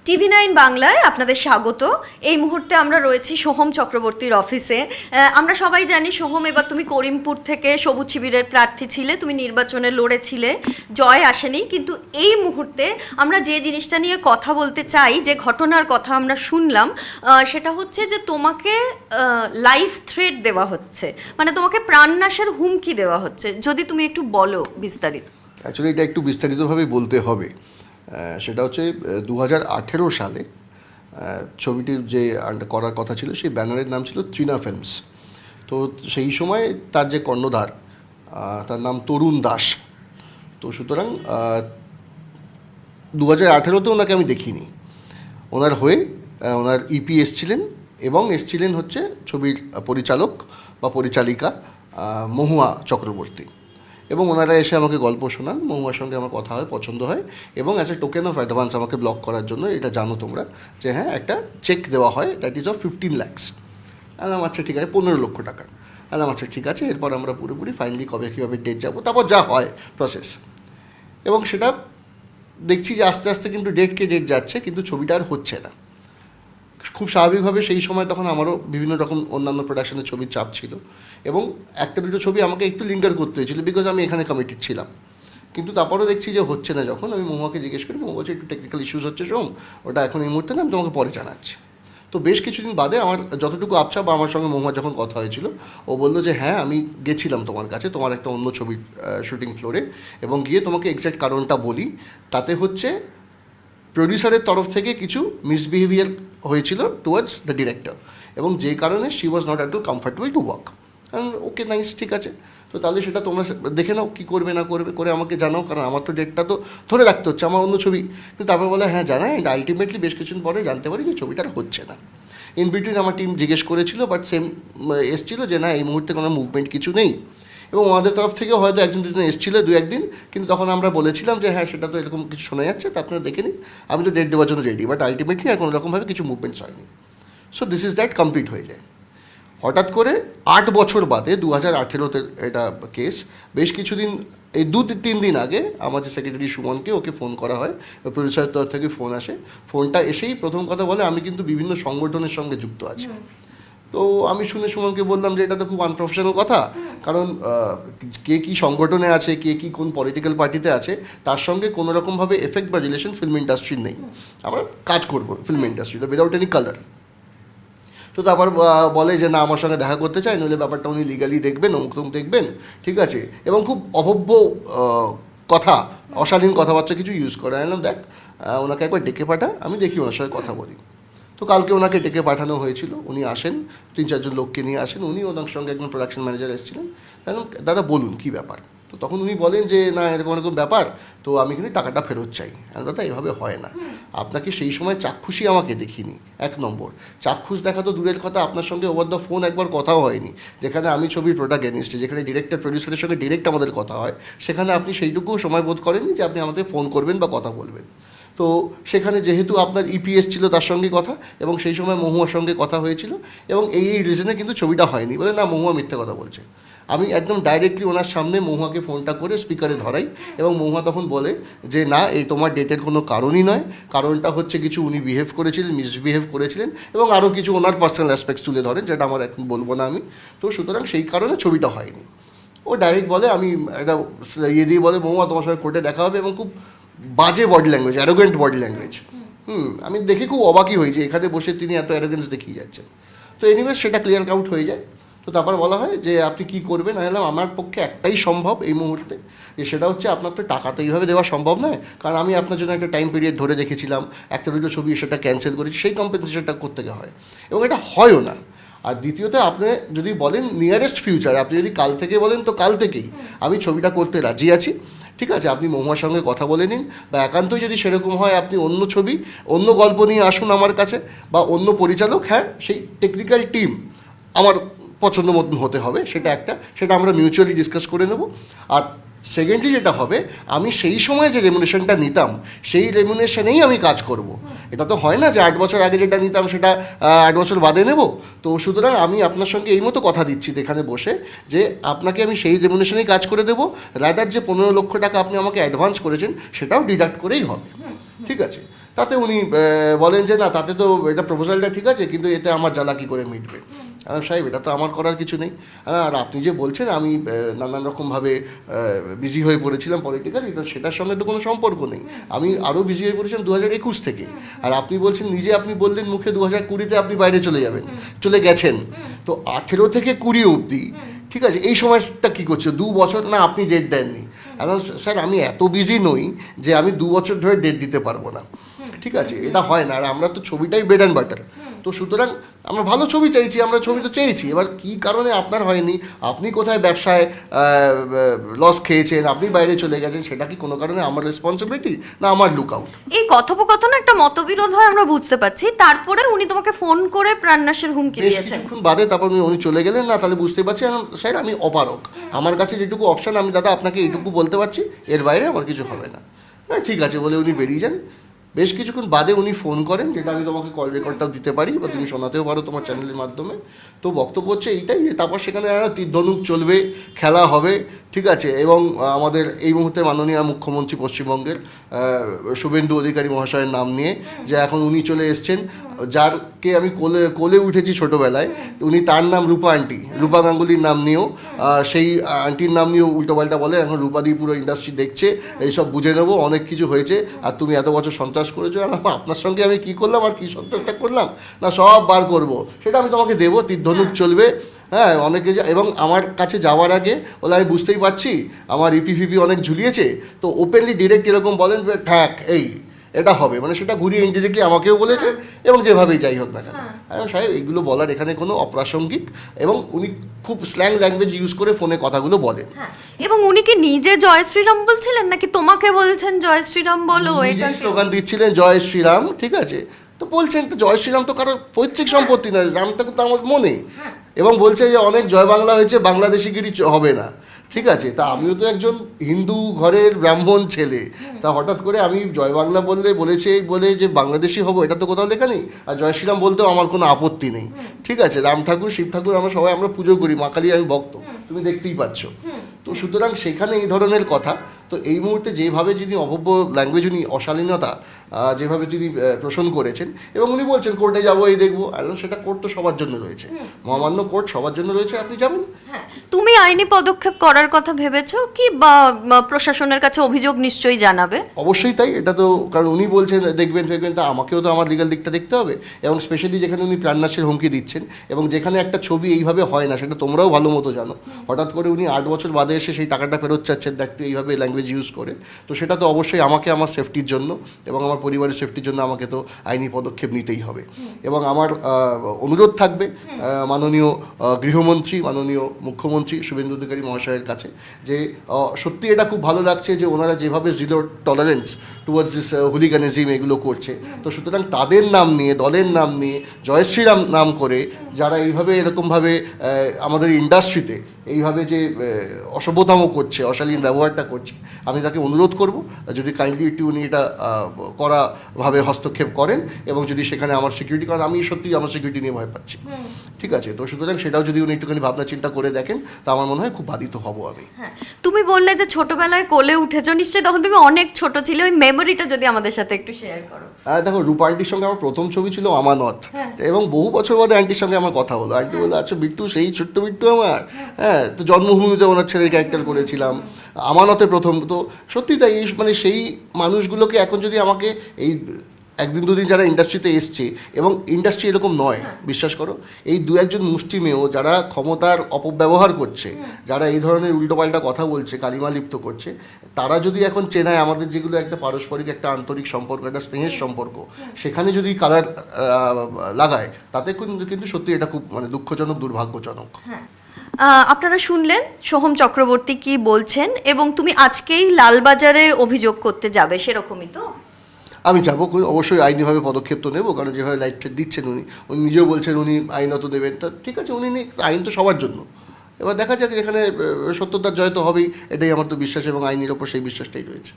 TV9 বাংলায় আপনাদের স্বাগত। এই মুহূর্তে আমরা রয়েছি সোহম চক্রবর্তীর অফিসে। আমরা সবাই জানি সোহম, এবার তুমি করিমপুর থেকে সবুজ শিবিরের প্রার্থী ছিলে, তুমি নির্বাচনে লড়েছিলে, জয় আসেনি। কিন্তু এই মুহূর্তে আমরা যে জিনিসটা নিয়ে কথা বলতে চাই, যে ঘটনার কথা আমরা শুনলাম, সেটা হচ্ছে যে তোমাকে লাইফ থ্রেট দেওয়া হচ্ছে, মানে তোমাকে প্রাণনাশের হুমকি দেওয়া হচ্ছে। যদি তুমি একটু বলো বিস্তারিত। অ্যাকচুয়ালি এটা একটু বিস্তারিতভাবে বলতে হবে। সেটা হচ্ছে 2018 সালে ছবিটির যে করার কথা ছিল সেই ব্যানারের নাম ছিল ত্রিনা ফিল্মস। তো সেই সময় তার যে কর্ণধার, তার নাম তরুণ দাস। তো সুতরাং 2018-তে ওনাকে আমি দেখিনি। ওনার হয়ে ওনার ইপি এসছিলেন এবং এসছিলেন হচ্ছে ছবির পরিচালক বা পরিচালিকা মহুয়া চক্রবর্তী, এবং ওনারা এসে আমাকে গল্প শোনান। মহুয়ার সঙ্গে আমার কথা হয়, পছন্দ হয়, এবং as a token of advance আমাকে ব্লক করার জন্য, এটা জানো তোমরা যে হ্যাঁ একটা চেক দেওয়া হয়, দ্যাট ইজ অফ 15 lakhs। আলাম আচ্ছা ঠিক আছে, 15 লক্ষ টাকা। আলাম আচ্ছা ঠিক আছে, এরপর আমরা পুরোপুরি ফাইনালি কবে কীভাবে ডেট যাবো, তারপর যা হয় প্রসেস। এবং সেটা দেখছি যে আস্তে আস্তে কিন্তু ডেটকে ডেট যাচ্ছে, কিন্তু ছবিটা আর হচ্ছে না। খুব স্বাভাবিকভাবে সেই সময় তখন আমারও বিভিন্ন রকম অন্যান্য প্রোডাকশনের ছবির চাপ ছিল, এবং একটা দুটো ছবি আমাকে একটু লিঙ্গার করতে হয়েছিল, বিকজ আমি এখানে কমিটেড ছিলাম। কিন্তু তারপরেও দেখছি যে হচ্ছে না। যখন আমি মহুয়াকে জিজ্ঞেস করি, মহু বলছে একটু টেকনিক্যাল ইস্যুস হচ্ছে সোম, ওটা এখন এই মুহূর্তে না, আমি তোমাকে পরে জানাচ্ছি। তো বেশ কিছুদিন বাদে আমার যতটুকু আবছা বা আমার সঙ্গে মহুয়া যখন কথা হয়েছিল, ও বললো যে হ্যাঁ আমি গেছিলাম তোমার কাছে, তোমার একটা অন্য ছবির শুটিং ফ্লোরে, এবং গিয়ে তোমাকে এক্স্যাক্ট কারণটা বলি। তাতে হচ্ছে প্রডিউসারের তরফ থেকে কিছু মিসবিহেভিয়ার হয়েছিল টুয়ার্ডস দ্য ডিরেক্টর, এবং যে কারণে she was not at all comfortable to work. Okay nice, ঠিক আছে, তো তাহলে সেটা তোমরা দেখে নাও, কী করবে না করবে, করে আমাকে জানাও, কারণ আমার তো ডেটটা তো ধরে রাখতে হচ্ছে, আমার অন্য ছবি। কিন্তু তারপর বলে হ্যাঁ জানাই, আলটিমেটলি বেশ কিছুদিন পরে জানতে পারি যে ছবিটা হচ্ছে না। ইন বিটুইন আমার টিম জিজ্ঞেস করেছিল, বাট সেম এসেছিলো যে না এই মুহূর্তে কোনো মুভমেন্ট কিছু নেই, এবং আমাদের তরফ থেকেও হয়তো একজন দুজন এসেছিলো দু একদিন, কিন্তু তখন আমরা বলেছিলাম যে হ্যাঁ সেটা তো এরকম কিছু শোনা যাচ্ছে, তো আপনারা দেখে নিন, আমি তো ডেট দেওয়ার জন্য রেডি, বাট আলটিমেটলি আর কোনো রকমভাবে কিছু মুভমেন্টস হয়নি। So this is that complete হয়ে যায়। হঠাৎ করে 8 বছর বাদে 2018-তে এটা কেস, বেশ কিছুদিন, এই 2-3 দিন আগে আমার যে সেক্রেটারি সুমনকে, ওকে ফোন করা হয়, প্রডিউসারের তরফ থেকে ফোন আসে। ফোনটা এসেই প্রথম কথা বলে আমি কিন্তু বিভিন্ন সংগঠনের সঙ্গে যুক্ত আছি। তো আমি শুনে সুমনকে বললাম যে এটা তো খুব আনপ্রফেশনাল কথা, কারণ কে কী সংগঠনে আছে, কে কী কোন পলিটিক্যাল পার্টিতে আছে, তার সঙ্গে কোনো রকমভাবে এফেক্ট বা রিলেশন ফিল্ম ইন্ডাস্ট্রির নেই। আমরা কাজ করবো ফিল্ম ইন্ডাস্ট্রিতে উইদাউট এনি কালার। তো তারপর বলে যে না আমার সঙ্গে দেখা করতে চাই, নইলে ব্যাপারটা উনি লিগালি দেখবেন, অমুক তমুক দেখবেন, ঠিক আছে, এবং খুব অভব্য কথা, অশালীন কথাবার্তা কিছু ইউজ করে। আমি দেখ ওনাকে একবার ডেকে পাঠা, আমি দেখি ওনার সঙ্গে কথা বলি। তো কালকে ওনাকে ডেকে পাঠানো হয়েছিল, উনি আসেন, 3-4 লোককে নিয়ে আসেন, উনি ওনার সঙ্গে একজন প্রোডাকশন ম্যানেজার এসেছিলেন। দাদা বলুন কী ব্যাপার। তো তখন উনি বলেন যে না এরকম এরকম ব্যাপার, তো আমি কিন্তু টাকাটা ফেরত চাই। দাদা এভাবে হয় না, আপনাকে সেই সময় চাক্ষুষই আমাকে দেখিনি। 1 নম্বর, চাক্ষুষ দেখা তো দূরের কথা, আপনার সঙ্গে ওভার দ্য ফোন একবার কথাও হয়নি, যেখানে আমি ছবির প্রোটাগনিস্ট, যেখানে ডিরেক্টর প্রডিউসারের সঙ্গে ডিরেক্ট আমাদের কথা হয়, সেখানে আপনি সেইটুকুও সময় বোধ করেননি যে আপনি আমাদের ফোন করবেন বা কথা বলবেন। তো সেখানে যেহেতু আপনার ইপিএস ছিল তার সঙ্গে কথা, এবং সেই সময় মহুয়ার সঙ্গে কথা হয়েছিল, এবং এই রিজনে কিন্তু ছবিটা হয়নি। বলে না মহুয়া মিথ্যে কথা বলছে। আমি একদম ডাইরেক্টলি ওনার সামনে মহুয়াকে ফোনটা করে স্পিকারে ধরাই, এবং মহুয়া তখন বলে যে না এই তোমার ডেটের কোনো কারণই নয়, কারণটা হচ্ছে কিছু উনি বিহেভ করেছিলেন, মিসবিহেভ করেছিলেন, এবং আরও কিছু ওনার পার্সোনাল অ্যাসপেক্টস তুলে ধরেন, যেটা আমার এখন বলবো না আমি। তো সুতরাং সেই কারণে ছবিটা হয়নি। ও ডাইরেক্ট বলে, আমি একটা ইয়ে দিয়ে বলে মহুয়া তোমার সঙ্গে কোর্টে দেখা হবে, এবং খুব বাজে body language, arrogant body language. আমি দেখে খুব অবাকই হয়েছি, এখানে বসে তিনি এত অ্যারোগেন্স দেখিয়ে যাচ্ছেন। তো এনিওয়েজ সেটা ক্লিয়ার আউট হয়ে যায়। তো তারপর বলা হয় যে আপনি কী করবেন। আমি বললাম আমার পক্ষে একটাই সম্ভব এই মুহূর্তে, যে সেটা হচ্ছে আপনার তো টাকা তো এইভাবে দেওয়া সম্ভব নয়, কারণ আমি আপনার জন্য একটা টাইম পিরিয়ড ধরে রেখেছিলাম, একটা দুটো ছবি সেটা ক্যান্সেল করেছি, সেই কম্পেনসেশনটা করতে হয়, এবং এটা হয়ও না। আর দ্বিতীয়ত আপনি যদি বলেন নিয়ারেস্ট ফিউচার, আপনি যদি কাল থেকে বলেন তো কাল থেকেই আমি ছবিটা করতে রাজি আছি, ঠিক আছে, আপনি মহুয়ার সঙ্গে কথা বলে নিন, বা একান্তই যদি সেরকম হয় আপনি অন্য ছবি অন্য গল্প নিয়ে আসুন আমার কাছে, বা অন্য পরিচালক, হ্যাঁ সেই টেকনিক্যাল টিম আমার পছন্দ মতন হতে হবে, সেটা একটা, সেটা আমরা মিউচুয়ালি ডিসকাস করে নেব। আর সেকেন্ডলি যেটা হবে, আমি সেই সময় যে রেমুনেশনটা নিতাম সেই রেমুনেশনেই আমি কাজ করব। এটা তো হয় না যে 8 বছর আগে যেটা নিতাম সেটা 8 বছর বাদে নেব। তো সুতরাং আমি আপনার সঙ্গে এই মতো কথা দিচ্ছি এখানে বসে, যে আপনাকে আমি সেই রেমুনেশনেই কাজ করে দেবো, রাদার যে 15 লক্ষ টাকা আপনি আমাকে অ্যাডভান্স করেছেন সেটাও ডিডাক্ট করেই হবে, ঠিক আছে। তাতে উনি বলেন যে না, তাতে তো এটা প্রপোজালটা ঠিক আছে, কিন্তু এতে আমার জ্বালা কী করে মিটবে। সাহেব, এটা তো আমার করার কিছু নেই। আর আপনি যে বলছেন আমি নানান রকমভাবে বিজি হয়ে পড়েছিলাম পলিটিক্যালি, তো সেটার সঙ্গে তো কোনো সম্পর্ক নেই। আমি আরও বিজি হয়ে পড়েছিলাম 2021 থেকে। আর আপনি বলছেন নিজে, আপনি বললেন মুখে 2020-তে আপনি বাইরে চলে যাবেন, চলে গেছেন। তো 18 থেকে 20 অবধি, ঠিক আছে, এই সময়টা কী করছে? 2 বছর না আপনি ডেট দেননি। এখন স্যার আমি এত বিজি নই যে আমি 2 বছর ধরে ডেট দিতে পারবো না, ঠিক আছে, এটা হয় না। আর আমরা তো ছবিটাই ব্রেড অ্যান্ড বাটার, তো সুতরাং আমরা ভালো ছবি চাইছি, আমরা ছবি তো চেয়েছি। এবার কী কারণে আপনার হয়নি, আপনি কোথায় ব্যবসায় লস খেয়েছেন, আপনি বাইরে চলে গেছেন, সেটা কি কোনো কারণে আমার রেসপন্সিবিলিটি না আমার লুকআউট? এই কথোপকথনে একটা মতবিরোধ হয় আমরা বুঝতে পারছি, তারপরে উনি তোমাকে ফোন করে প্রাণনাশের হুমকি দিয়েছেন। কিছুক্ষণ বাদে তারপর উনি চলে গেলেন। না, তাহলে বুঝতে পারছি স্যার আমি অপারক, আমার কাছে যেটুকু অপশান আমি দাদা আপনাকে এইটুকু বলতে পারছি, এর বাইরে আমার কিছু হবে না। হ্যাঁ ঠিক আছে বলে উনি বেরিয়ে যান। বেশ কিছুক্ষণ বাদে উনি ফোন করেন, যেটা আমি তোমাকে কল রেকর্ডটাও দিতে পারি বা তুমি শোনাতেও পারো তোমার চ্যানেলের মাধ্যমে। তো বক্তব্য হচ্ছে এইটাই, তারপর সেখানে তীরধনুক চলবে, খেলা হবে, ঠিক আছে। এবং আমাদের এই মুহূর্তে মাননীয় মুখ্যমন্ত্রী পশ্চিমবঙ্গের শুভেন্দু অধিকারী মহাশয়ের নাম নিয়ে, যে এখন উনি চলে এসছেন, যারকে আমি কোলে উঠেছি ছোটোবেলায়, উনি তার নাম রূপা আন্টি, রূপা গাঙ্গুলির নাম নিয়েও সেই আন্টির নাম নিয়েও উল্টোপাল্টা বলে। এখন রূপাদি পুরো ইন্ডাস্ট্রি দেখছে, এইসব বুঝে নেবো, অনেক কিছু হয়েছে, আর তুমি এত বছর সন্ত্রাস করেছো, আপনার সঙ্গে আমি কী করলাম আর কী সন্ত্রাসটা করলাম, না সব বার করবো, সেটা আমি তোমাকে দেবো, তীরধনুক চলবে। হ্যাঁ, অনেকে এবং আমার কাছে যাওয়ার আগে বলে আমি বুঝতেই পারছি আমার ইপিফিপি অনেক ঝুলিয়েছে, তো ওপেনলি ডিরেক্ট এরকম বলেন থাক এই এটা হবে, মানে সেটা ঘুরিয়ে ইনডিরেক্টলি আমাকেও বলেছে, এবং যেভাবেই যাই হোক না কেন। সাহেব এইগুলো বলার এখানে কোনো অপ্রাসঙ্গিক, এবং উনি খুব স্ল্যাং ল্যাঙ্গুয়েজ ইউজ করে ফোনে কথাগুলো বলেন। এবং উনি কি নিজে জয় শ্রীরাম বলছিলেন নাকি তোমাকে বলছেন জয় শ্রীরাম বলো, এটা স্লোগান দিচ্ছিলেন জয় শ্রীরাম, ঠিক আছে। তো বলছেন তো জয় শ্রীরাম তো কারোর পৈতৃক সম্পত্তি নয়, রামটা তো আমার মনে, এবং বলছে যে অনেক জয় বাংলা হয়েছে, বাংলাদেশিগিরি হবে না, ঠিক আছে। তা আমিও তো একজন হিন্দু ঘরের ব্রাহ্মণ ছেলে, তা হঠাৎ করে আমি জয় বাংলা বলেছে বলে যে বাংলাদেশি হব, এটা তো কোথাও লেখা নেই। আর জয় শ্রীরাম বলতেও আমার কোনো আপত্তি নেই, ঠিক আছে। রাম ঠাকুর, শিব ঠাকুর আমরা সবাই আমরা পুজো করি, মা কালী আমি ভক্ত, তুমি দেখতেই পাচ্ছ। তো সুতরাং সেখানে এই ধরনের কথা, তো এই মুহূর্তে যেভাবে যিনি অভব্য ল্যাঙ্গুয়েজ, উনি অশালীনতা যেভাবে তিনি পোষণ করেছেন, এবং উনি বলছেন কোর্টে যাবো এই দেখবো, সেটা কোর্ট তো সবার জন্য রয়েছে, মহামান্য কোর্ট সবার জন্য রয়েছে, আপনি যাবেন। তুমি আইনি পদক্ষেপ করার কথা ভেবেছো কি, বা প্রশাসনের কাছে অভিযোগ নিশ্চয়ই জানাবে? অবশ্যই তাই, এটা তো কারণ উনি বলছেন দেখবেন, তা আমাকেও তো আমার লিগাল দিকটা দেখতে হবে, এবং স্পেশালি যেখানে উনি প্রাণনাশের হুমকি দিচ্ছেন, এবং যেখানে একটা ছবি এইভাবে হয় না, সেটা তোমরাও ভালো মতো জানো। হঠাৎ করে উনি 8 বছর বাদে এসে সেই টাকাটা ফেরত চাচ্ছেন, একটু এইভাবে ল্যাঙ্গুয়েজ ইউজ করে, তো সেটা তো অবশ্যই আমাকে আমার সেফটির জন্য এবং আমার পরিবারের সেফটির জন্য আমাকে তো আইনি পদক্ষেপ নিতেই হবে। এবং আমার অনুরোধ থাকবে মাননীয় গৃহমন্ত্রী, মাননীয় মুখ্যমন্ত্রী শুভেন্দু অধিকারী মহাশয়ের কাছে, যে সত্যি এটা খুব ভালো লাগছে যে ওনারা যেভাবে zero tolerance towards this hooliganism এগুলো করছে। তো সুতরাং তাদের নাম নিয়ে, দলের নাম নিয়ে, জয় শ্রীরাম নাম করে যারা এইভাবে এরকমভাবে আমাদের ইন্ডাস্ট্রিতে এইভাবে যে অসভ্যতম করছে, অশালীন ব্যবহারটা করছে, আমি তাকে অনুরোধ করব যদি কাইন্ডলি একটু উনি এটা কড়াভাবে হস্তক্ষেপ করেন, এবং যদি সেখানে আমার সিকিউরিটি, কারণ আমি সত্যি আমার সিকিউরিটি নিয়ে ভয় পাচ্ছি, ঠিক আছে। তো সুতরাং সেটাও যদি উনি একটুখানি ভাবনা চিন্তা করে দেখেন, তা আমার মনে হয় খুব বাধিত হব আমি। তুমি বললে যে ছোটবেলায় কোলে উঠেছো, নিশ্চয়ই তখন তুমি অনেক ছোট ছিলে, ওই মেমোরিটা যদি আমাদের সাথে একটু শেয়ার করো। দেখো, রূপা আন্টির সঙ্গে আমার প্রথম ছবি ছিল আমানত, এবং বহু বছর বাদে আন্টির সঙ্গে আমার কথা হলো। আন্টি বললো আচ্ছা বিট্টু, সেই ছোট্ট বিট্টু আমার, হ্যাঁ, তো জন্মভূমিতে ওনার ছেলের ক্যারেক্টার করেছিলাম, আমানতে প্রথম। তো সত্যি তাই, মানে সেই মানুষগুলোকে এখন যদি আমাকে এই একদিন দুদিন যারা ইন্ডাস্ট্রিতে এসছে, এবং ইন্ডাস্ট্রি এরকম নয়, বিশ্বাস করো, এই দু একজন মুষ্টিমেয় যারা ক্ষমতার অপব্যবহার করছে, যারা এই ধরনের উল্টোপাল্টা কথা বলছে, কালিমা লিপ্ত করছে, তারা যদি এখন চেনায় আমাদের যেগুলো একটা পারস্পরিক একটা আন্তরিক সম্পর্ক, একটা স্নেহের সম্পর্ক, সেখানে যদি কালার লাগায়, তাতে কিন্তু সত্যি এটা খুব মানে দুঃখজনক, দুর্ভাগ্যজনক। আপনারা শুনলেন সোহম চক্রবর্তী কি বলছেন, এবং তুমি আজকেই লালবাজারে অভিযোগ করতে যাবে, সেরকমই তো? আমি যাবো, অবশ্যই আইনিভাবে পদক্ষেপ তো নেবো, কারণ যেভাবে লাইফটা দিচ্ছেন উনি নিজেও বলছেন উনি আইনত দেবেন, তা ঠিক আছে, উনি আইন তো সবার জন্য। এবার দেখা যাক, এখানে সত্যতার জয় তো হবেই, এটাই আমার তো বিশ্বাস, এবং আইনের ওপর সেই বিশ্বাসটাই রয়েছে।